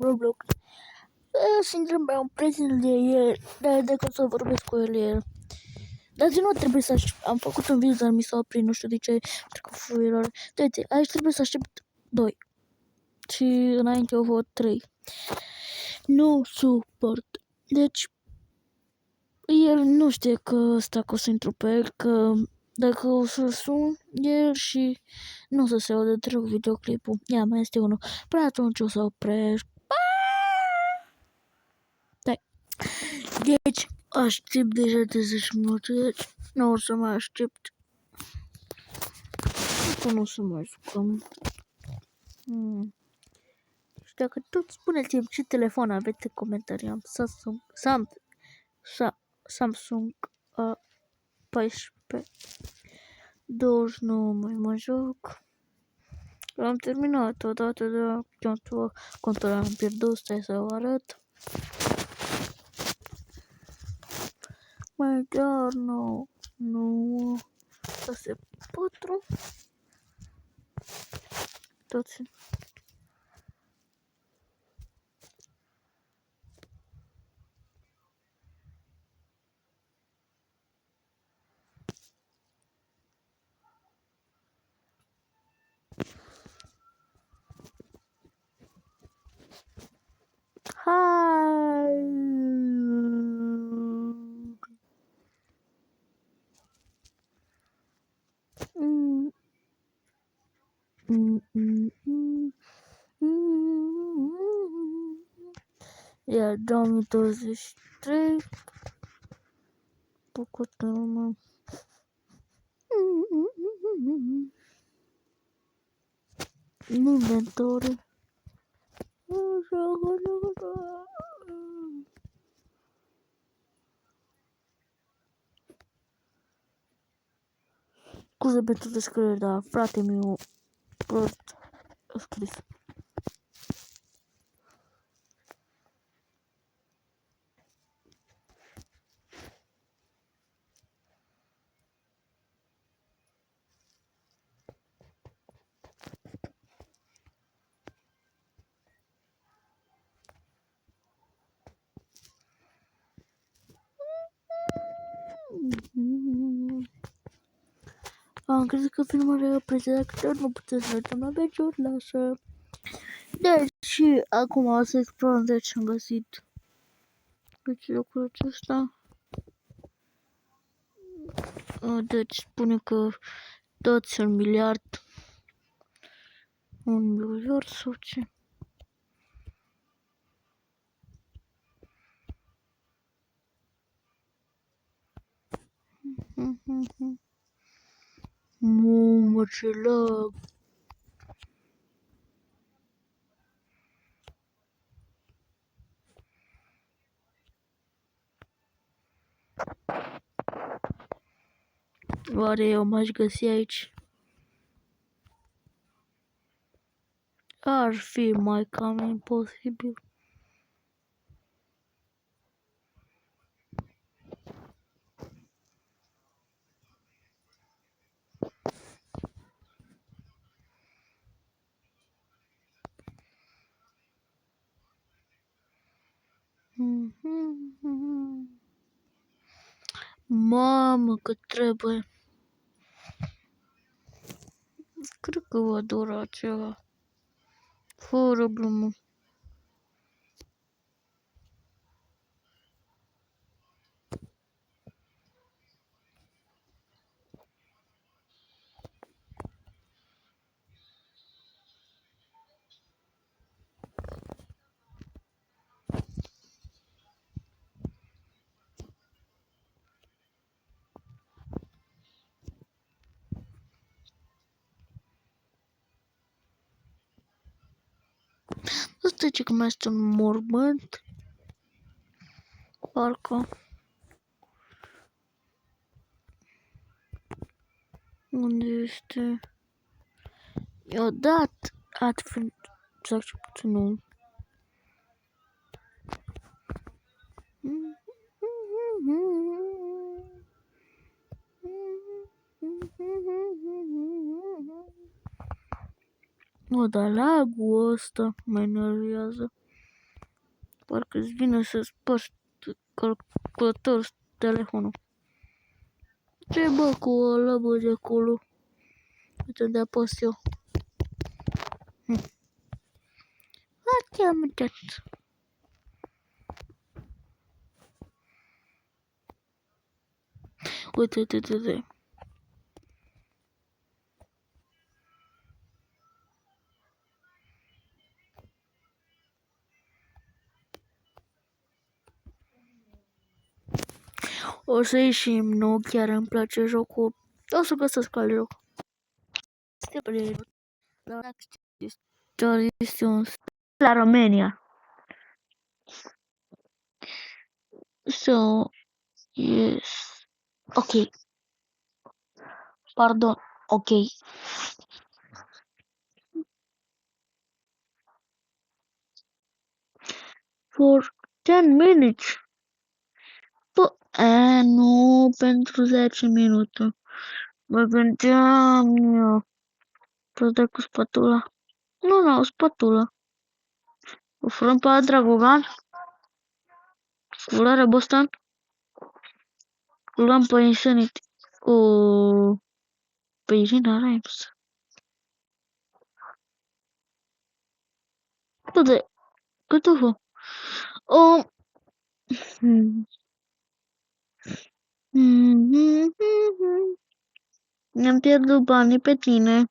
Roblox. Sincer, mi-am prieten de el, dar dacă să vorbesc cu el. Dar nu trebuie să aștept. Am făcut un video, dar mi s-a oprit, nu știu de ce. Trecut fuiilor. Uite, aici trebuie să aștept 2. Și înainte au fost 3. Nu suport. Deci, el nu știe că ăsta că o să intru pe el, că dacă o să sun el și nu o să se audă deloc videoclipul. Ia, mai este unul. Până atunci o să opresc. Deci, aștept deja de 10 minute, deci nu o să mai aștept. Nu o să mai jucăm. Și dacă tot spuneți-mi ce telefon aveți în comentarii, am Samsung A14 29 mai mă joc. L-am terminat odată de contul am pierdut, stai să vă arăt. Mai doar 9 6 4 toți. Hai! Iar 2023 bucură-mă. Inventory. Scuze pentru descriere, dar frate meu prost a scris. Am crezut că filmarea preția că nu puteți să mergem la beciuri, lasă. Deci, și acum o să explorăm de ce am găsit. Deci locul acesta. Deci spune că toți sunt miliard. 1 miliard sau ce? Mamă, ce lag! Oare eu m-aș găsi aici? Ar fi mai cam imposibil. Mamă, cât trebuie. Cred că va dura ceva. Fără glumă. Asta ce că mai este un mormânt. Parcă. Unde este? I-a dat altfel să accept nu. O, dar lagul ăsta mă enervează. Parcă îți vine să spargi calculator telefonul. Ce bă cu o labă de acolo? Uite unde apăs eu. Ce am uitat. Uite. O să ieșim, nu chiar îmi place jocul. O să găsesc alt joc. Este un la Romania. So, yes. Ok. Pardon. Ok. For 10 minutes. Nu, pentru 10 minute. Mă gândeam eu. Tot de cu spatula. Nu, spatula. O furăm pe Dragogan. Culoarea Boston. Luăm pe Insanity. Pe Irina Rhymes. Cât o fă? O... Ne-am pierdut banii pe tine.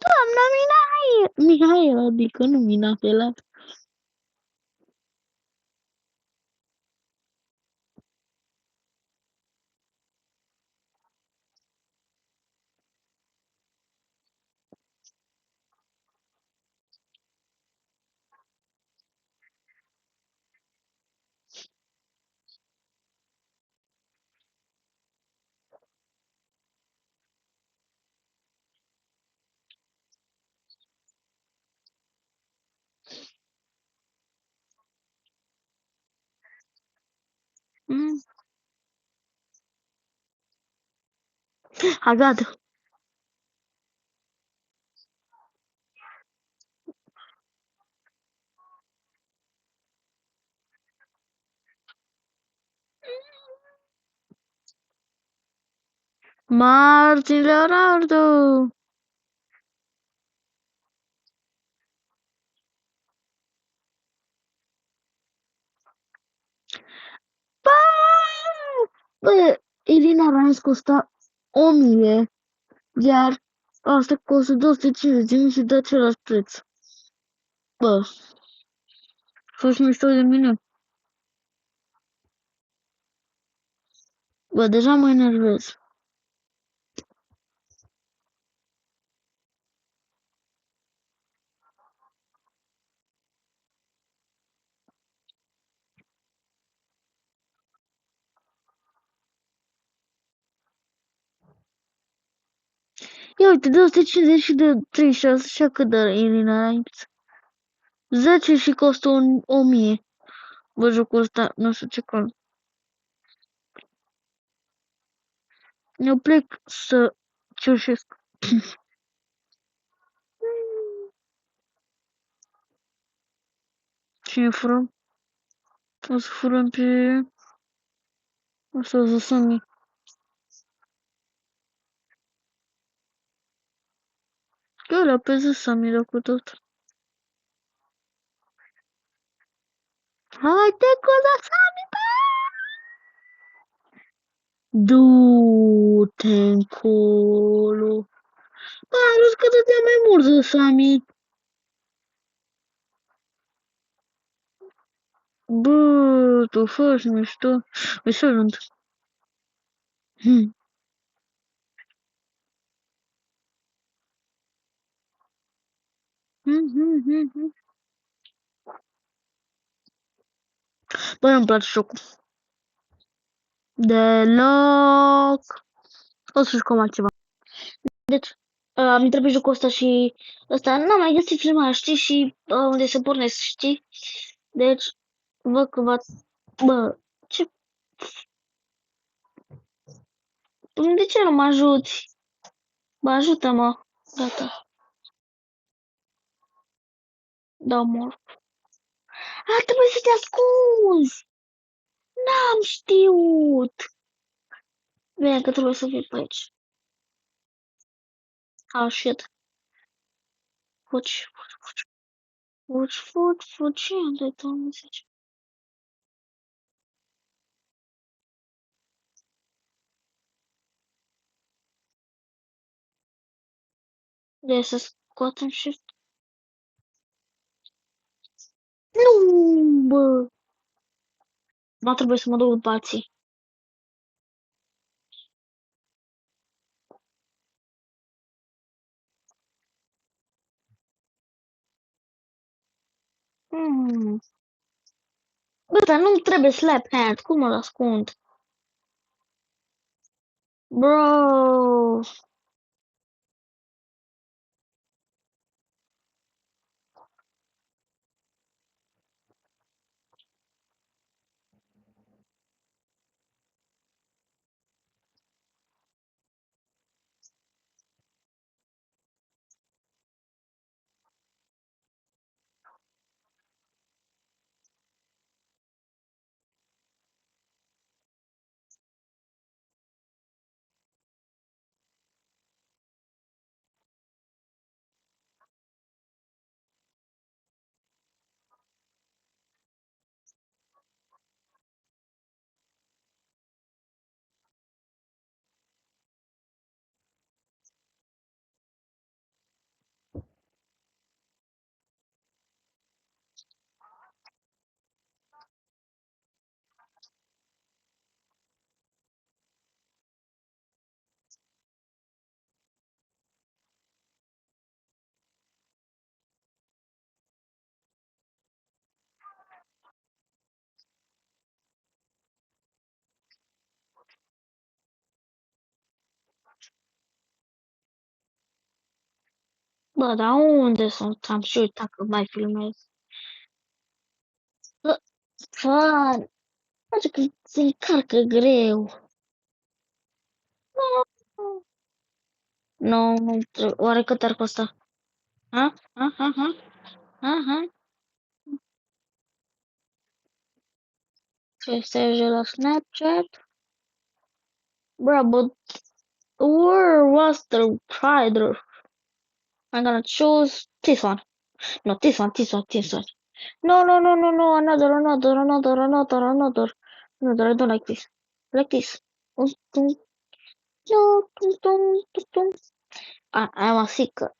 Doamna Mihai, adică nu Minahela. Agad. Martin Leonardo. Bă, Irina Rans costa 1000, iar asta costă 250 și de același preț. Bă, faci mișto de mine. Bă, deja mă enervez. Ia uite, 250 și de 36, așa cât de Irina Rans. 10 și costă 1000. Bă, jocul ăsta, nu știu ce cont. Eu plec să ciușesc. Cine furăm? O să furăm pe... O să Zasami. Eu la pe Zasami, dacă tot. Haide cu Zasami, bă! Du-te încolo. Bă, am vrut că dădea mai mult Zasami. Bă, tu faci mișto. Excelent. Bă, nu-mi place jocul. Deloc. O să jucăm altceva. Deci, am intrat pe jocul ăsta și ăsta, n-am mai găsit filmarea, știi, și unde se pornesc, știi? Deci, văd că bă, ce, de ce nu mă ajuți? Bă, ajută-mă. Gata, dau mor. Trebuie să te ascunzi! N-am știut! Bine că trebuie să fii pe aici. Ah, shit. Fugi, fugi, unde Doamne zice? De să scoatem și... Nu, bă! Nu trebuie să mă duc după alții. Hmm. Bă, dar nu-mi trebuie slap hand, cum mă ascund? Bro! Bă, dar unde sunt? Am și uitat că mai filmez. Bă, fan! Face că se încarcă greu. Nu, nu, oare cât ar costa? Ha? Ha? Ha? Ha? Ha? Ha? Ce stage la Snapchat? Bro, but where was the rider? I'm gonna choose this one. No, this one. No, no, no, no, no, another. Another, I don't like this. Like this. I'm a seeker.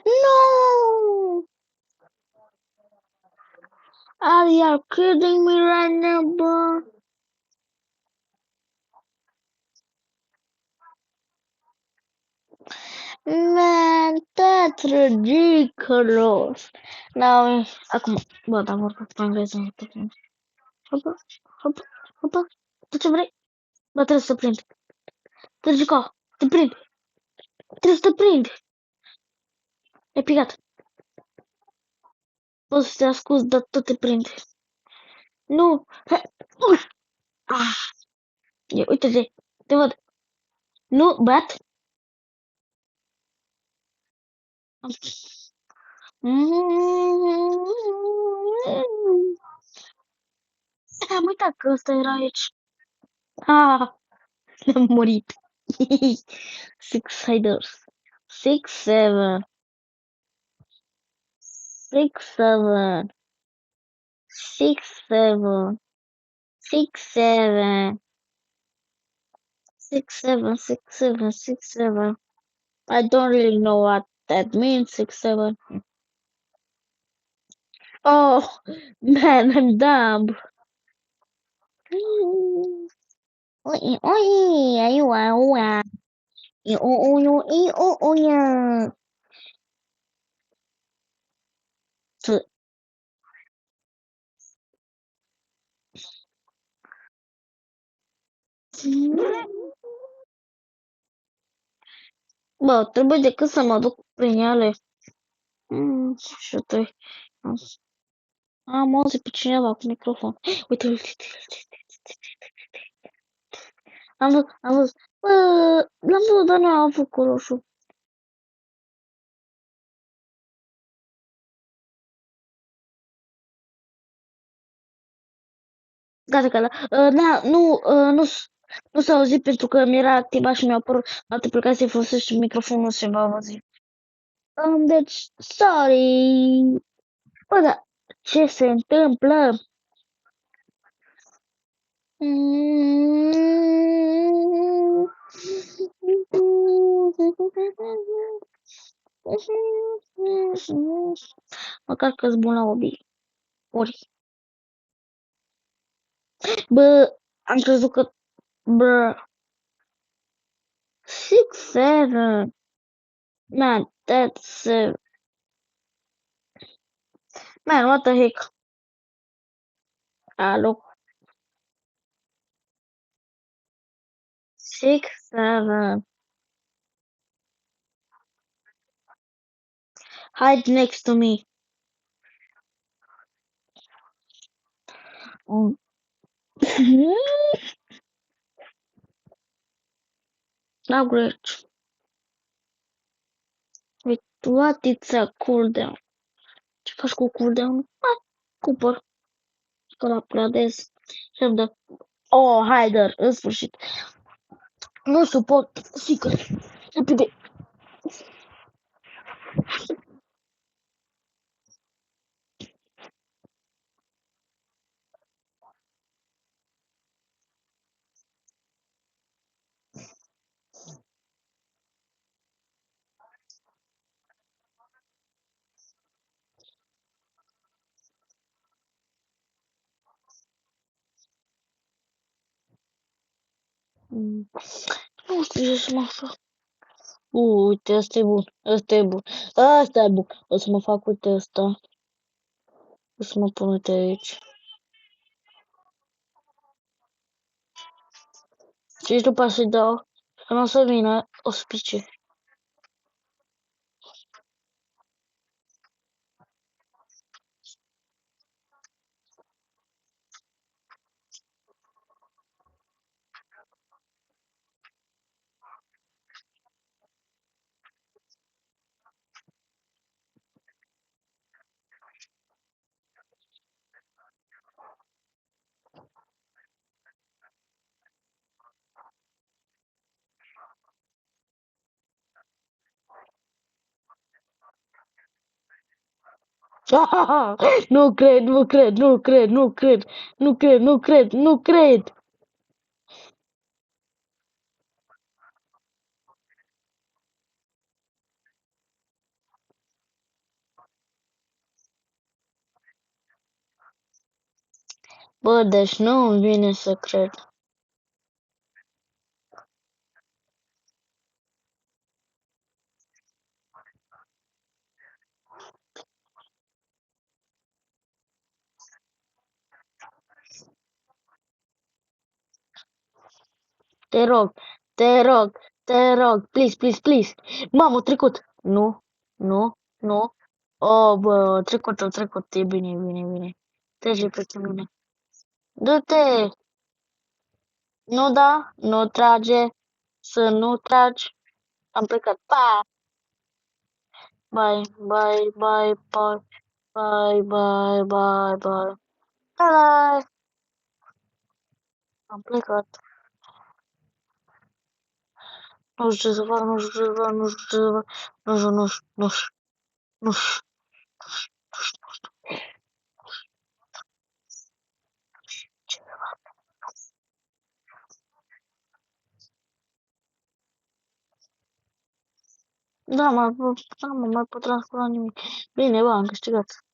No! Are you kidding me right now, bro? Man, that's ridiculous. Now, acum, bă, dar vorbesc pe engleză, nu te prind. Hopa, hopa, hopa. Tu ce vrei? Bă, trebuie să te prind. Te juca, te prind. Trebuie să te prind. E picat. Poți să te ascunzi, dar tot te prind. Nu. Ah, uite-te, te văd. Nu, bat. Am uitat că ăsta era aici. Ah, am murit. Six hiders. 6, 7. 6, 7. 6, 7. 6, 7. 6, 7. 6, 7. 6, 7. I don't really know what that means. 6, 7. Oh, man, I'm dumb. Oi, oi, aí, uau, uau. Bă, trebuie decât să mă duc prin ele. Și te... Am auzit pe cineva cu microfon. Uite, uite, uite, uite. Am văzut. Bă, l-am văzut, dar nu am avut cu roșu. Gata, gata. Nu s-a auzit pentru că mi-era activat și mi-a apărut aplicație folosește microfonul și va auzi. Deci, sorry. Bă, da, ce se întâmplă? Măcar că-s bun la obi. Ori. Bă, am crezut că... Bă, 6-7. Man, that's... Man, what the heck? Alo. 6-7. Hide next to me. Now great. Wait, what is a cooldown? Ce faci cu cooldown? Cumpăr. Că l upgradez. Și-mi dă. Oh, Hyder, în sfârșit. Nu suport secret. Repede. Nu știu ce să mă fac. Uite, ăsta e bun. Ăsta e bun. Ăsta e bun. O să mă fac, uite ăsta. O să mă pun, uite aici. Și după să-i dau. Că nu o să vină, o să pice. Nu cred, nu cred, nu cred, nu cred, nu cred, nu cred, nu cred. Bă, deci nu îmi vine să cred. Te rog, te rog, te rog, please, please, please. Mamă, trecut. Nu, nu, nu. Oh, bă, trecut, e bine, e bine, e bine. Trece peste mine. Du-te! Nu da, nu trage, să nu tragi. Am plecat. Pa! Bye, bye, bye, bye, bye, bye, bye, bye. Bye! Am plecat. Nu știu ce să fac, nu știu ce să fac, nu știu ce să fac. Nu știu, nu știu, nu știu, nu știu. Da, mă mai pot transcura nimic. Bine, bă, am câștigat.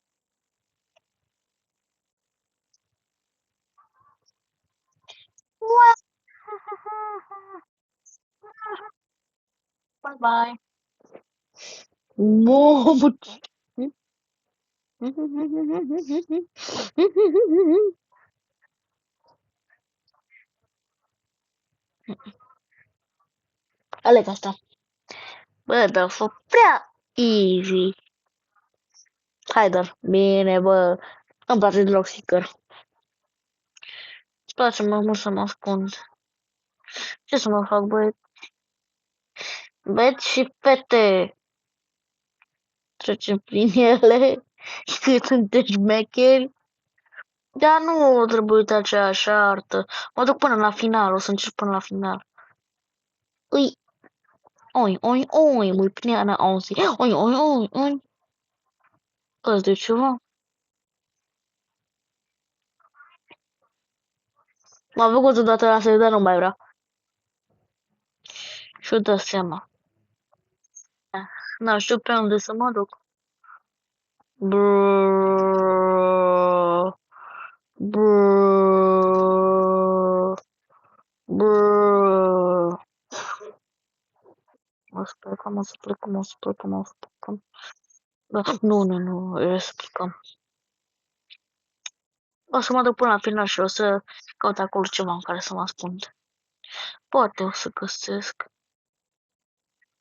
Bye bye. Mamă! Aleg asta. Bă, dar a fost prea easy. Hai, dar, bine, bă. Îmi place deloc Seeker. Îmi place mai mult să mă ascund. Ce să mă fac, băieți? Băieți și fete. Trecem prin ele. Cât suntem șmecheri. Dar nu trebuie uitat aceeași artă. Mă duc până la final, o să încerc până la final. Ui, oi, oi, oi, mui pneana onzi. Oi, oi, oi, oi. Îți de ceva? M-am făcut odată la serie, dar nu mai vreau. Și-o dă seama. N știu pe unde să mă duc. Brrrr. Brrrr. Brrrr. O să plecăm, o să plecăm, o să plecăm, o să plecăm. Da, nu, nu, nu, e să plecăm. O să mă duc până la final și o să caut acolo ceva în care să mă ascund. Poate o să găsesc.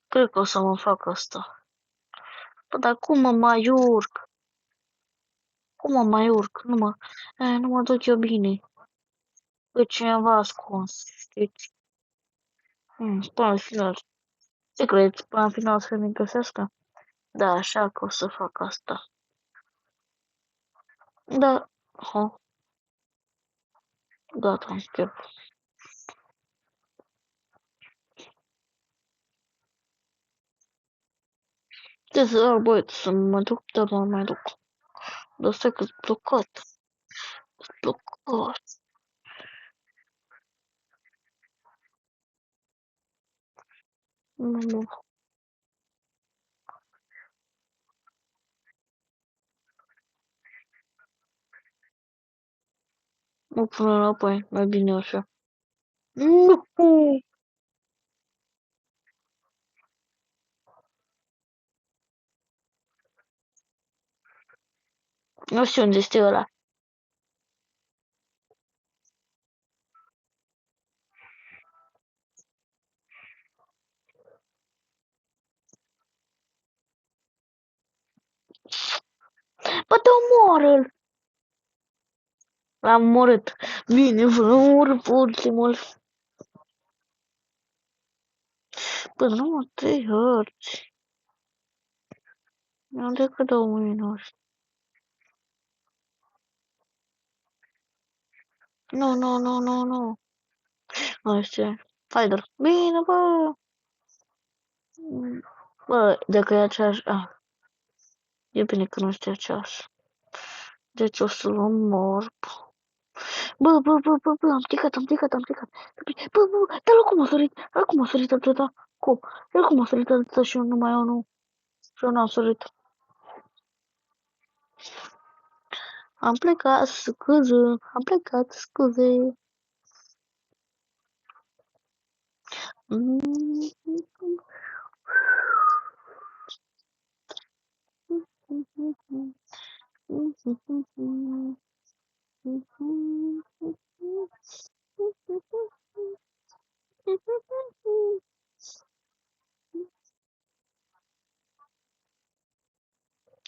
Cred că o să mă fac asta. Bă, dar cum mă mai urc? Cum mă mai urc? Nu mă duc eu bine. Pe cineva ascuns, știți? Până la final. Ce credeți? Până la final să ne găsească? Da, așa că o să fac asta. Da. Ha, gata, am chef. Ce să fac, băieți, să mă duc, dar mă mai duc. Dar stai că-s blocat. Blocat. Nu, nu până înapoi, mai bine așa. Nu! Nu știu unde este ăla. Bă, te omoară-l! L-am omorât. Bine, vă omor pe ultimul. Bă, nu mă te hărți. Mi-am decât 2 minute. Nu, nu, nu, nu, nu. Așa. Hai, dar. Bine, bă. Bă, dacă e aceeași... E bine că nu este aceeași. Deci o să-l omor. Bă, am plecat. Bă, dar cum a sărit? Dar cum a sărit atâta? Cum? Dar cum a sărit atâta și eu nu mai nu? Și eu n-am sărit. Am plecat, scuze.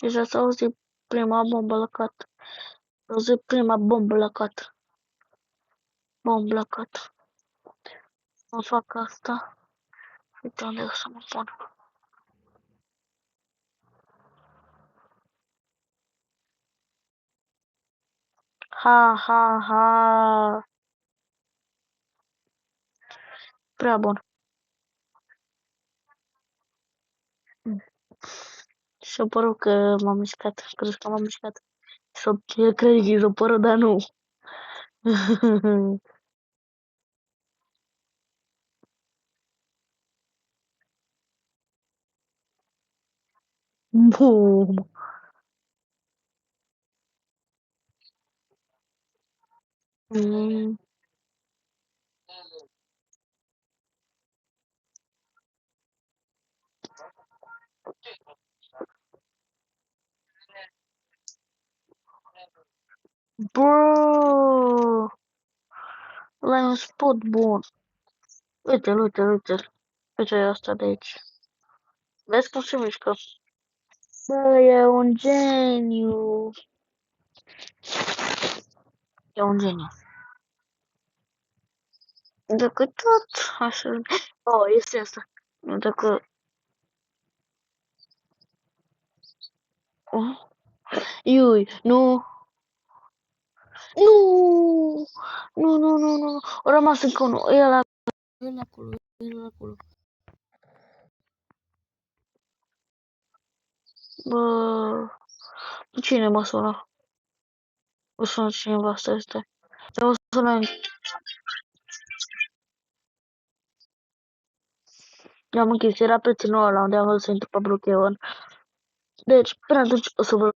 Deja s-a auzit prima bombă la cat. S-a auzit prima bombă la cat. Bombă la cat. Mă fac asta. Uite unde o să mă pun. Ha. Prea bun. Și-a părut că m-am mișcat. Crezi că m-am mișcat. Eu cred că i-a părut, dar nu. Bum. Mm. Bro, ăla e un spot bun. Uite-l. Uite asta de aici. Vezi cum se mișcă. Bă, e un geniu. E un geniu. Dacă tot așa... Oh, este asta. Dacă... Oh. Iui, nu. Nu! Nu, nu, nu, nu. A rămas încă unul. E ăla. E acolo, e acolo. Bă... Cine mă sună? Mă sună cineva, stai. Mă sună... I-am închis, era prietenul ăla unde am văzut să intru pe Brookhaven. Deci, până atunci o să vă